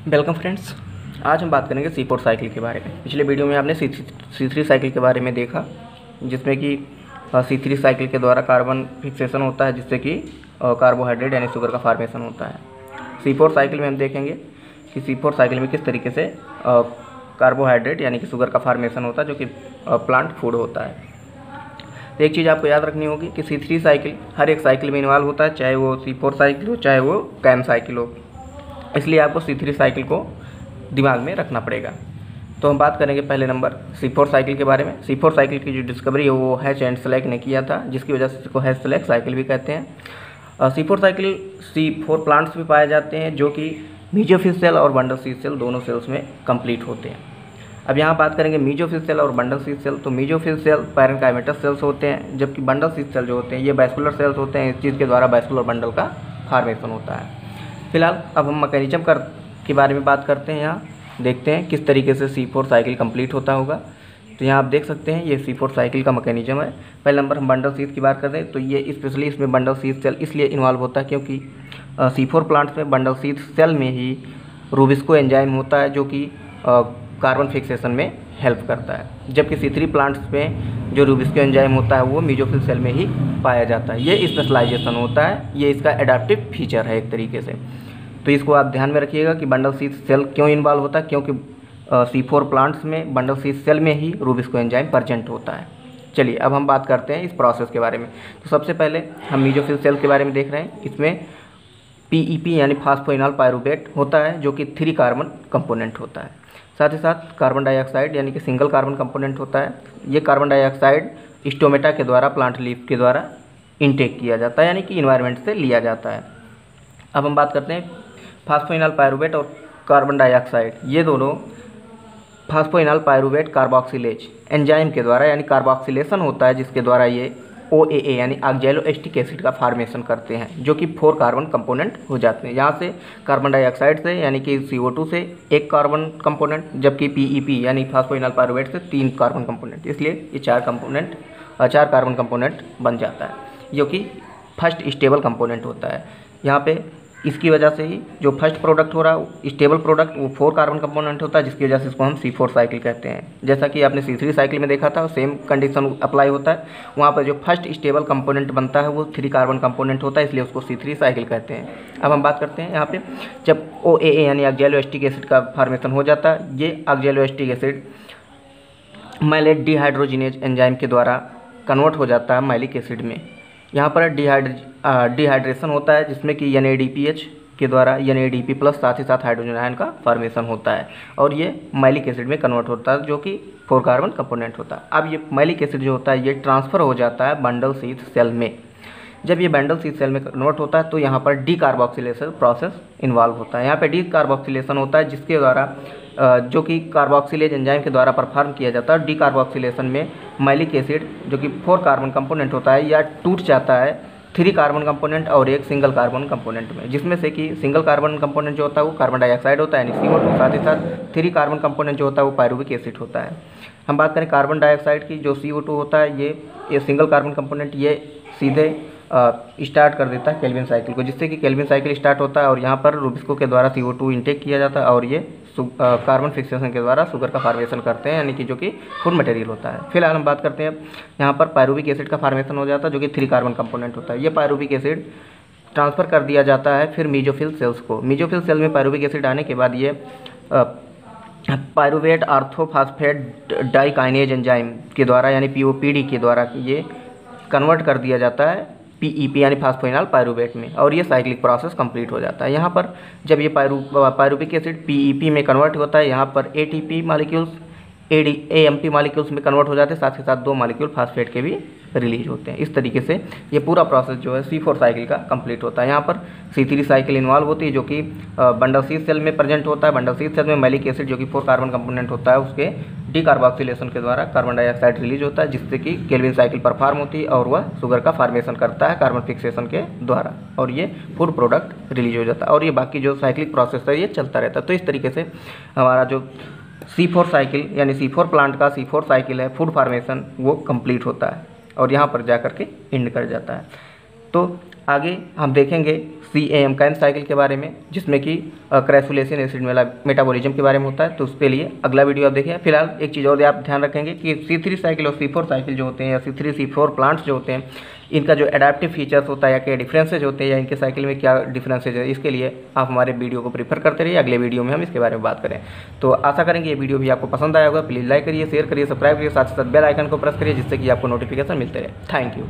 Welcome friends. आज हम बात करेंगे C4 साइकिल के बारे में। पिछले वीडियो में आपने C3 साइकिल के बारे में देखा, जिसमें कि C3 साइकिल के द्वारा कार्बन फिक्सेशन होता है, जिससे कि कार्बोहाइड्रेट यानी शुगर का फार्मेशन होता है। C4 साइकिल में हम देखेंगे कि C4 साइकिल में किस तरीके से कार्बोहाइड्रेट यानी कि शुगर का फार्मेशन होता है, जो कि प्लांट फूड होता है। तो एक चीज़ आपको याद रखनी होगी कि C3 साइकिल हर एक साइकिल में इन्वॉल्व होता है, चाहे वो C4 साइकिल हो चाहे वो कैम साइकिल हो। इसलिए आपको C3 साइकिल को दिमाग में रखना पड़ेगा। तो हम बात करेंगे पहले नंबर C4 साइकिल के बारे में। C4 साइकिल की जो डिस्कवरी है वो हैच एंड स्लैक ने किया था, जिसकी वजह से इसको हैच स्लैक साइकिल भी कहते हैं। C4 साइकिल C4 प्लांट्स में पाए जाते हैं, जो कि मीजोफिल सेल और बंडल सीड सेल दोनों सेल्स में कंप्लीट होते हैं। अब यहाँ बात करेंगे मीजोफिल सेल और बंडल सीड सेल। तो मीजोफिल सेल पैरेन्काइमेटस सेल्स होते हैं, जबकि बंडल सीड सेल जो होते हैं ये वैस्कुलर सेल्स होते हैं। इस चीज़ के द्वारा वैस्कुलर बंडल का फॉर्मेशन होता है। फिलहाल अब हम मैकेनिज्म के बारे में बात करते हैं। यहाँ देखते हैं किस तरीके से C4 साइकिल कंप्लीट होता होगा। तो यहाँ आप देख सकते हैं ये C4 साइकिल का मैकेनिज्म है। पहले नंबर हम बंडल सीड की बात करते हैं, तो ये स्पेशली इसमें बंडल सीड सेल इसलिए इन्वॉल्व होता है क्योंकि C4 प्लांट्स में बंडल सीड सेल में ही रूबिस्को एंजाइम होता है, जो कि कार्बन फिक्सेशन में हेल्प करता है। जबकि C3 प्लांट्स में जो रूबिस्को एंजाइम होता है वो मीजोफिल सेल में ही पाया जाता है। ये स्पेशलाइजेशन होता है, ये इसका एडाप्टिव फीचर है एक तरीके से। तो इसको आप ध्यान में रखिएगा कि बंडल सीड सेल क्यों इन्वॉल्व होता है, क्योंकि C4 प्लांट्स में बंडल सीड सेल में ही रूबिस्को एंजाइम प्रेजेंट होता है। चलिए अब हम बात करते हैं इस प्रोसेस के बारे में। तो सबसे पहले हम मीजोफिल सेल के बारे में देख रहे हैं। इसमें PEP यानी फास्फोइनॉल पायरूवेट होता है, जो कि 3 कार्बन कंपोनेंट होता है। साथ ही साथ कार्बन डाइऑक्साइड यानी कि सिंगल कार्बन कंपोनेंट होता है। ये कार्बन डाइऑक्साइड स्टोमेटा के द्वारा, प्लांट लीफ के द्वारा इनटेक किया जाता है, यानी कि इन्वायरमेंट से लिया जाता है। अब हम बात करते हैं फास्फोइनॉल पायरूवेट और कार्बन डाइऑक्साइड। ये दोनों फास्फोइनॉल पायरूवेट कार्बोक्सिलेज एंजाइम के द्वारा यानी कार्बोक्सिलेशन होता है, जिसके द्वारा ये OAA यानी ऑक्सैलोएस्टिक एसिड का फॉर्मेशन करते हैं, जो कि 4 कार्बन कंपोनेंट हो जाते हैं। यहाँ से कार्बन डाइऑक्साइड से यानी कि CO2 से 1 कार्बन कंपोनेंट, जबकि PEP यानी फास्फोइनॉल पायरूवेट से 3 कार्बन कंपोनेंट। इसलिए ये 4 कार्बन कंपोनेंट बन जाता है, जो कि फर्स्ट स्टेबल कंपोनेंट होता है। यहाँ पे इसकी वजह से ही जो फर्स्ट प्रोडक्ट हो रहा है स्टेबल प्रोडक्ट, वो 4 कार्बन कंपोनेंट होता है, जिसकी वजह से इसको हम C4 साइकिल कहते हैं। जैसा कि आपने C3 साइकिल में देखा था, सेम कंडीशन अप्लाई होता है। वहाँ पर जो फर्स्ट स्टेबल कंपोनेंट बनता है वो 3 कार्बन कंपोनेंट होता है, इसलिए उसको C3 साइकिल कहते हैं। अब हम बात करते हैं यहाँ पे जब OAA यानी ऑक्सैलोएस्टिक एसिड का फॉर्मेशन हो जाता है। ये ऑक्सैलोएस्टिक एसिड मैलेट डिहाइड्रोजिनेज एंजाइम के द्वारा कन्वर्ट हो जाता है मैलिक एसिड में। यहाँ पर डिहाइड्रेशन होता है, जिसमें कि NADPH के द्वारा NADP प्लस साथ ही साथ हाइड्रोजन आयन का फॉर्मेशन होता है, और ये मैलिक एसिड में कन्वर्ट होता है, जो कि 4 कार्बन कंपोनेंट होता है। अब ये मैलिक एसिड जो होता है ये ट्रांसफ़र हो जाता है बंडल सीड सेल में। जब ये बंडल सीड सेल में कन्वर्ट होता है तो यहाँ पर डीकार्बोक्सिलेशन प्रोसेस इन्वॉल्व होता है। यहाँ पर डीकार्बोक्सिलेशन होता है, जिसके द्वारा जो कि कार्बोक्सिलेज एंजाइम के द्वारा परफॉर्म किया जाता है। डीकार्बोक्सिलेशन में मैलिक एसिड जो कि 4 कार्बन कंपोनेंट होता है या टूट जाता है 3 कार्बन कंपोनेंट और 1 सिंगल कार्बन कंपोनेंट में, जिसमें से कि सिंगल कार्बन कंपोनेंट जो होता है वो कार्बन डाइऑक्साइड होता है यानी CO2, साथ ही साथ 3 कार्बन कंपोनेंट जो होता है वो पायरूविक एसिड होता है। हम बात करें कार्बन डाइऑक्साइड की, जो CO2 होता है ये सिंगल कार्बन कंपोनेंट ये सीधे स्टार्ट कर देता है केल्विन साइकिल को, जिससे कि केल्विन साइकिल स्टार्ट होता है और यहाँ पर रूबिस्को के द्वारा CO2 इंटेक किया जाता है, और ये कार्बन फिक्सेशन के द्वारा शुगर का फॉर्मेशन करते हैं, यानी कि जो कि फूड मटेरियल होता है। फिलहाल हम बात करते हैं यहाँ पर पायरूविक एसिड का फॉर्मेशन हो जाता है, जो कि 3 कार्बन कंपोनेंट होता है। ये पायरूविक एसिड ट्रांसफ़र कर दिया जाता है फिर मीजोफिल सेल्स को। मीजोफिल सेल में पायरूविक एसिड आने के बाद ये पायरूवेट ऑर्थोफॉस्फेट डाइकाइनेज एंजाइम के द्वारा यानी POPD के द्वारा ये कन्वर्ट कर दिया जाता है PEP यानी फास्फोइनॉल पायरूवेट में, और ये साइक्लिक प्रोसेस कंप्लीट हो जाता है। यहाँ पर जब ये पायरूविक एसिड PEP में कन्वर्ट होता है, यहाँ पर ATP मॉलिक्यूल्स AMP मॉलिक्यूल्स में कन्वर्ट हो जाते हैं, साथ ही साथ 2 मॉलिक्यूल फास्फेट के भी रिलीज होते हैं। इस तरीके से ये पूरा प्रोसेस जो है C4 साइकिल का कंप्लीट होता है। यहाँ पर C3 साइकिल इन्वॉल्व होती है, जो कि बंडल सीड सेल में प्रेजेंट होता है। बंडल सीड सेल में मैलिक एसिड जो कि 4 कार्बन कंपोनेंट होता है, उसके डीकार्बोक्सिलेशन के द्वारा कार्बन डाइऑक्साइड रिलीज होता है, जिससे कि केल्विन साइकिल परफॉर्म होती है और वह शुगर का फॉर्मेशन करता है कार्बन फिक्सेशन के द्वारा, और ये फूड प्रोडक्ट रिलीज हो जाता है, और ये बाकी जो साइक्लिक प्रोसेस है ये चलता रहता है। तो इस तरीके से हमारा जो C4 साइकिल यानी C4 प्लांट का C4 साइकिल है फूड फार्मेशन वो कंप्लीट होता है, और यहाँ पर जा कर के एंड कर जाता है। तो आगे हम देखेंगे CAM कैन साइकिल के बारे में, जिसमें कि क्रैसुलेशन एसिड मेटाबॉलिज्म के बारे में होता है। तो उसके लिए अगला वीडियो आप देखिए। फिलहाल एक चीज़ और आप ध्यान रखेंगे कि C3 साइकिल और C4 साइकिल जो होते हैं या C3 C4 प्लांट्स जो होते हैं, इनका जो एडाप्टिव फीचर्स होता है या क्या डिफरेंसेज होते हैं या इनके साइकिल में क्या डिफरेंसेज है, इसके लिए आप हमारे वीडियो को प्रीफर करते रहिए। अगले वीडियो में हम इसके बारे में बात करें। तो आशा करेंगे ये वीडियो भी आपको पसंद आया होगा। प्लीज़ लाइक करिए, शेयर करिए, सब्सक्राइब करिए, साथ ही साथ बेल आइकन को प्रेस करिए, जिससे कि आपको नोटिफिकेशन मिलते रहे। Thank you.